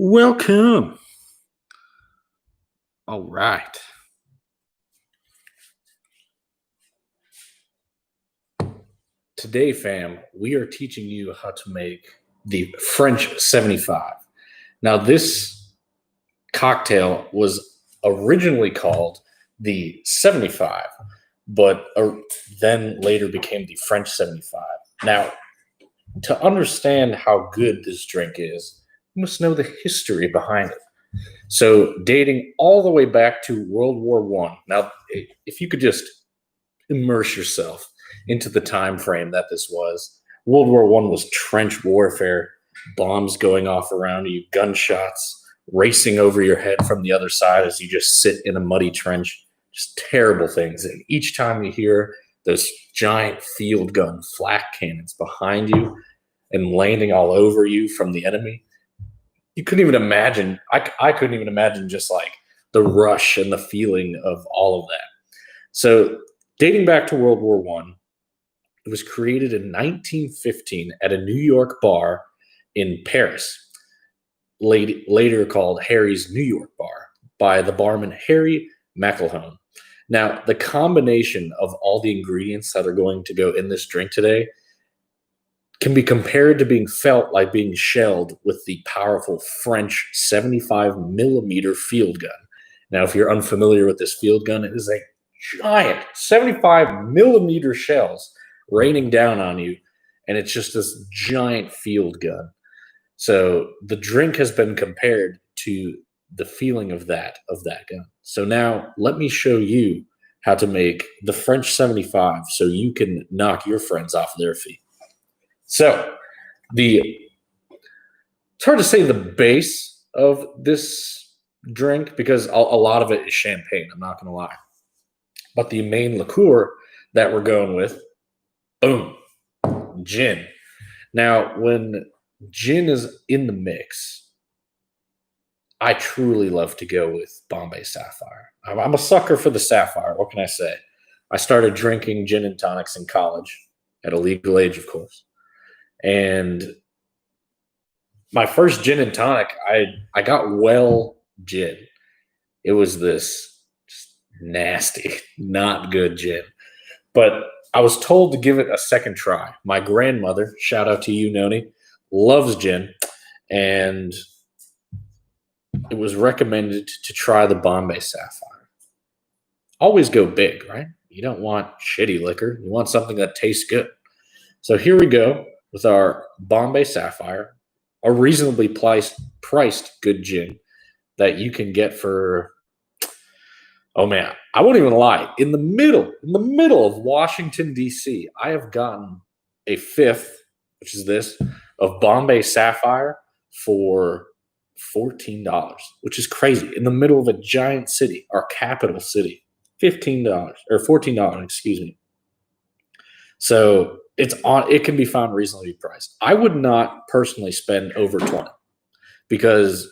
Welcome. All right. Today, fam, we are teaching you how to make the French 75. Now, this cocktail was originally called the 75, but then later became the French 75. Now, to understand how good this drink is, you must know the history behind it. So, dating all the way back to World War One. Now, if you could just immerse yourself into the time frame that this was. World War One was trench warfare, bombs going off around you, gunshots racing over your head from the other side as you just sit in a muddy trench. Just terrible things. And each time you hear those giant field gun flak cannons behind you and landing all over you from the enemy, you couldn't even imagine. I couldn't even imagine just like the rush and the feeling of all of that. So dating back to World War One, it was created in 1915 at a New York bar in Paris, later called Harry's New York Bar, by the barman Harry McElhone. Now, the combination of all the ingredients that are going to go in this drink today can be compared to being felt like being shelled with the powerful French 75 millimeter field gun. Now, if you're unfamiliar with this field gun, it is a giant 75 millimeter shells raining down on you, and it's just this giant field gun. So the drink has been compared to the feeling of that gun. So now let me show you how to make the French 75 so you can knock your friends off their feet. So it's hard to say the base of this drink because a lot of it is champagne, I'm not going to lie. But the main liqueur that we're going with, boom, gin. Now, when gin is in the mix, I truly love to go with Bombay Sapphire. I'm a sucker for the Sapphire. What can I say? I started drinking gin and tonics in college at a legal age, of course. And my first gin and tonic, I got well gin. It was this nasty, not good gin. But I was told to give it a second try. My grandmother, shout out to you, Noni, loves gin. And it was recommended to try the Bombay Sapphire. Always go big, right? You don't want shitty liquor. You want something that tastes good. So here we go with our Bombay Sapphire, a reasonably priced good gin that you can get for, oh man, I won't even lie. In the middle of Washington, D.C., I have gotten a fifth, which is this, of Bombay Sapphire for $14, which is crazy. In the middle of a giant city, our capital city, $15 or $14, excuse me. So it can be found reasonably priced. I would not personally spend over 20 because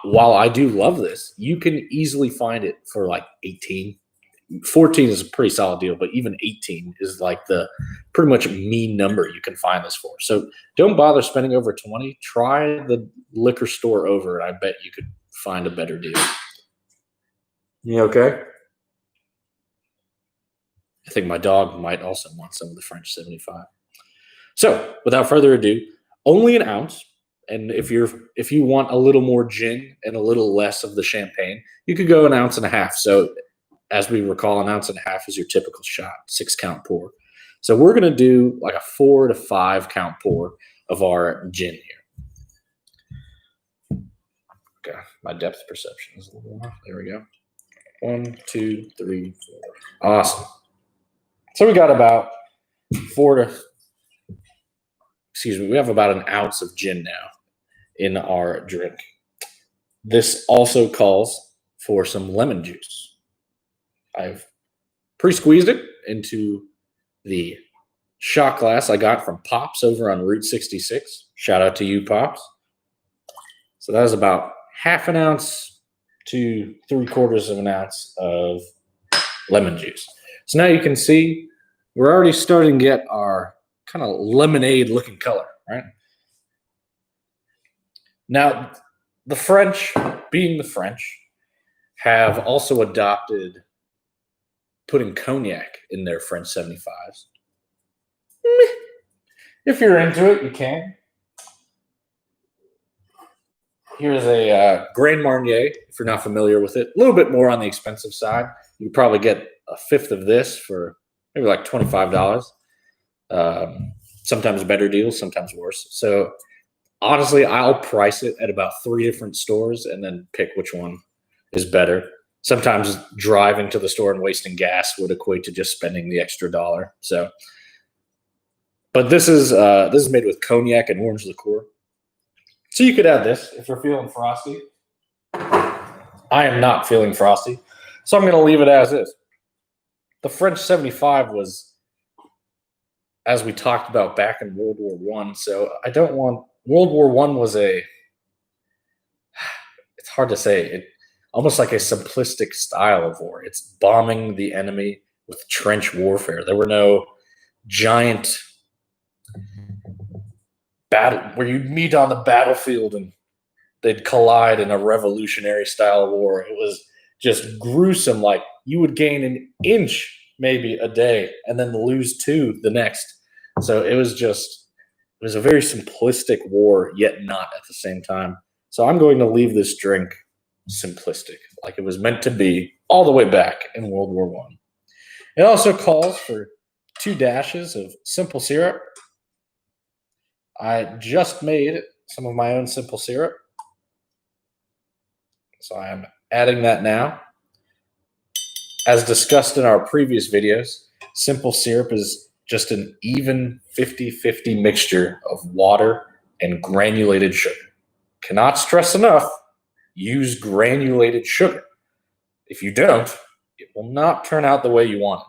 while I do love this, you can easily find it for like 18. 14 is a pretty solid deal, but even 18 is like the pretty much mean number you can find this for. So don't bother spending over 20. Try the liquor store over, and I bet you could find a better deal. You okay? I think my dog might also want some of the French 75. So without further ado, only an ounce. And if you want a little more gin and a little less of the champagne, you could go an ounce and a half. So as we recall, an ounce and a half is your typical shot, 6-count pour. So we're going to do like a 4 to 5 count pour of our gin here. Okay, my depth perception is a little off. There we go. 1, 2, 3, 4. Awesome. So we got about we have about an ounce of gin now in our drink. This also calls for some lemon juice. I've pre-squeezed it into the shot glass I got from Pops over on Route 66. Shout out to you, Pops. So that is about half an ounce to 3/4 of an ounce of lemon juice. So now you can see we're already starting to get our kind of lemonade looking color, right? Now, the French, being the French, have also adopted putting cognac in their French 75s. If you're into it, you can. Here's a Grand Marnier, if you're not familiar with it. A little bit more on the expensive side. You could probably get a fifth of this for maybe like $25. Sometimes better deals, sometimes worse. So honestly, I'll price it at about 3 different stores and then pick which one is better. Sometimes driving to the store and wasting gas would equate to just spending the extra dollar. So, but this is made with cognac and orange liqueur. So you could add this if you're feeling frosty. I am not feeling frosty, so I'm going to leave it as is. The French 75 was, as we talked about back in World War I, so I don't want – World War I was it's hard to say, almost like a simplistic style of war. It's bombing the enemy with trench warfare. There were no giant battle where you'd meet on the battlefield and they'd collide in a revolutionary style war. It was just gruesome. Like you would gain an inch maybe a day and then lose 2 the next. So it was a very simplistic war, yet not at the same time. So I'm going to leave this drink simplistic, like it was meant to be all the way back in World War I. It also calls for 2 dashes of simple syrup. I just made some of my own simple syrup, so I am adding that now. As discussed in our previous videos, simple syrup is just an even 50-50 mixture of water and granulated sugar. Cannot stress enough, use granulated sugar. If you don't, it will not turn out the way you want it.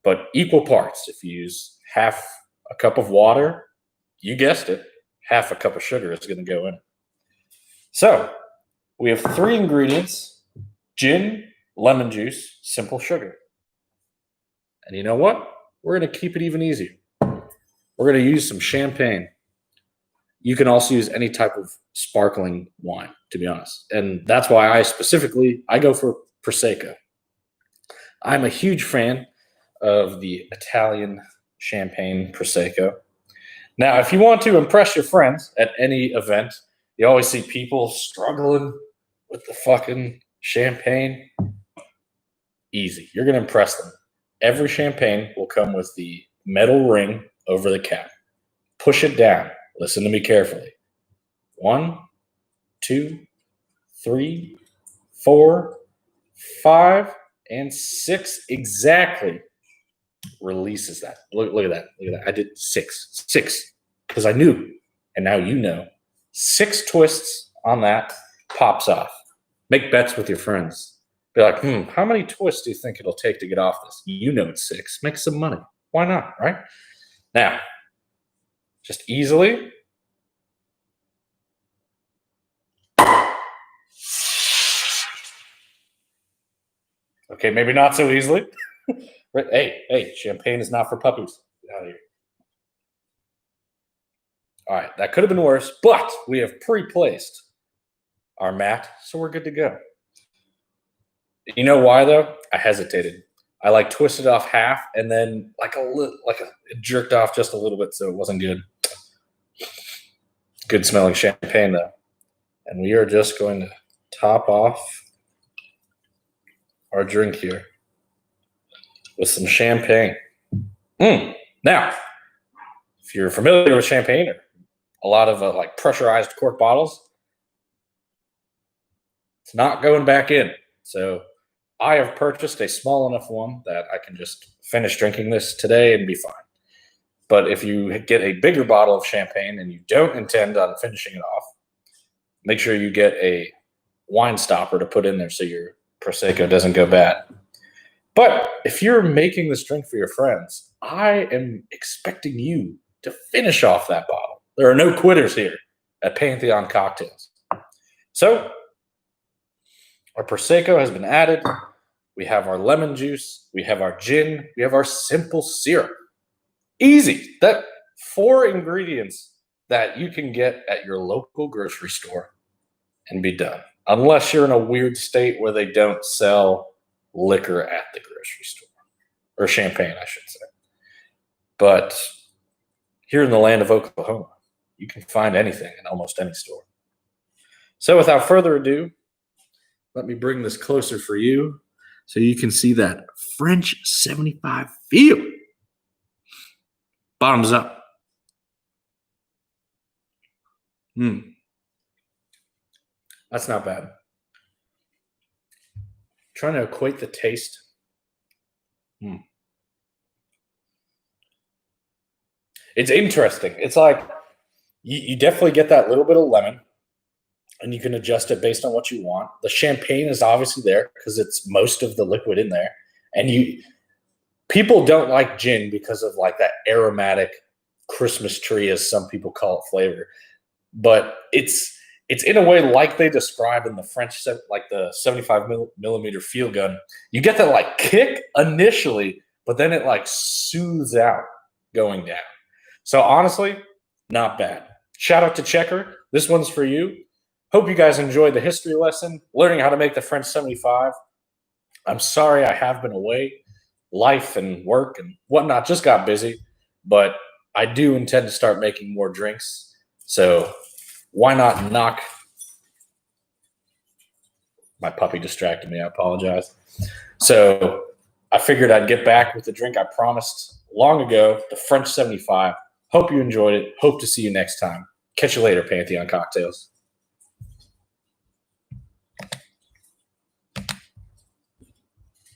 But equal parts. If you use half a cup of water, you guessed it, half a cup of sugar is going to go in it. So we have 3 ingredients: gin, lemon juice, simple sugar. And you know what? We're going to keep it even easier. We're going to use some champagne. You can also use any type of sparkling wine, to be honest. And that's why I go for Prosecco. I'm a huge fan of the Italian champagne Prosecco. Now, if you want to impress your friends at any event, you always see people struggling with the fucking champagne. Easy. You're going to impress them. Every champagne will come with the metal ring over the cap. Push it down. Listen to me carefully. 1, 2, 3, 4, 5, and 6 exactly releases that. Look at that. Look at that. I did 6. 6. Because I knew. And now you know. 6 twists on that pops off. Make bets with your friends. Be like, how many twists do you think it'll take to get off this? You know it's 6. Make some money. Why not, right? Now, just easily. Okay, maybe not so easily. Hey, champagne is not for puppies. Get out of here. All right, that could have been worse, but we have pre-placed our mat, so we're good to go. You know why, though? I hesitated. I twisted off half and then it jerked off just a little bit, so it wasn't good. Good smelling champagne, though. And we are just going to top off our drink here with some champagne. Now, if you're familiar with champagne or a lot of pressurized cork bottles, it's not going back in. So I have purchased a small enough one that I can just finish drinking this today and be fine. But if you get a bigger bottle of champagne and you don't intend on finishing it off, make sure you get a wine stopper to put in there so your Prosecco doesn't go bad. But if you're making this drink for your friends, I am expecting you to finish off that bottle. There are no quitters here at Pantheon Cocktails. So our Prosecco has been added. We have our lemon juice. We have our gin. We have our simple syrup. Easy. That 4 ingredients that you can get at your local grocery store and be done. Unless you're in a weird state where they don't sell liquor at the grocery store, or champagne, I should say. But here in the land of Oklahoma, you can find anything in almost any store. So without further ado, let me bring this closer for you so you can see that French 75 feel. Bottoms up. That's not bad. Trying to equate the taste. It's interesting. It's like you definitely get that little bit of lemon, and you can adjust it based on what you want. The champagne is obviously there because it's most of the liquid in there. And people don't like gin because of like that aromatic Christmas tree, as some people call it, flavor. But it's in a way like they describe in the French, like the 75 millimeter field gun. You get that like kick initially, but then it like soothes out going down. So honestly, not bad. Shout out to Checker. This one's for you. Hope you guys enjoyed the history lesson, learning how to make the French 75. I'm sorry I have been away. Life and work and whatnot just got busy, but I do intend to start making more drinks. So why not knock? My puppy distracted me. I apologize. So I figured I'd get back with the drink I promised long ago, the French 75. Hope you enjoyed it. Hope to see you next time. Catch you later, Pantheon Cocktails.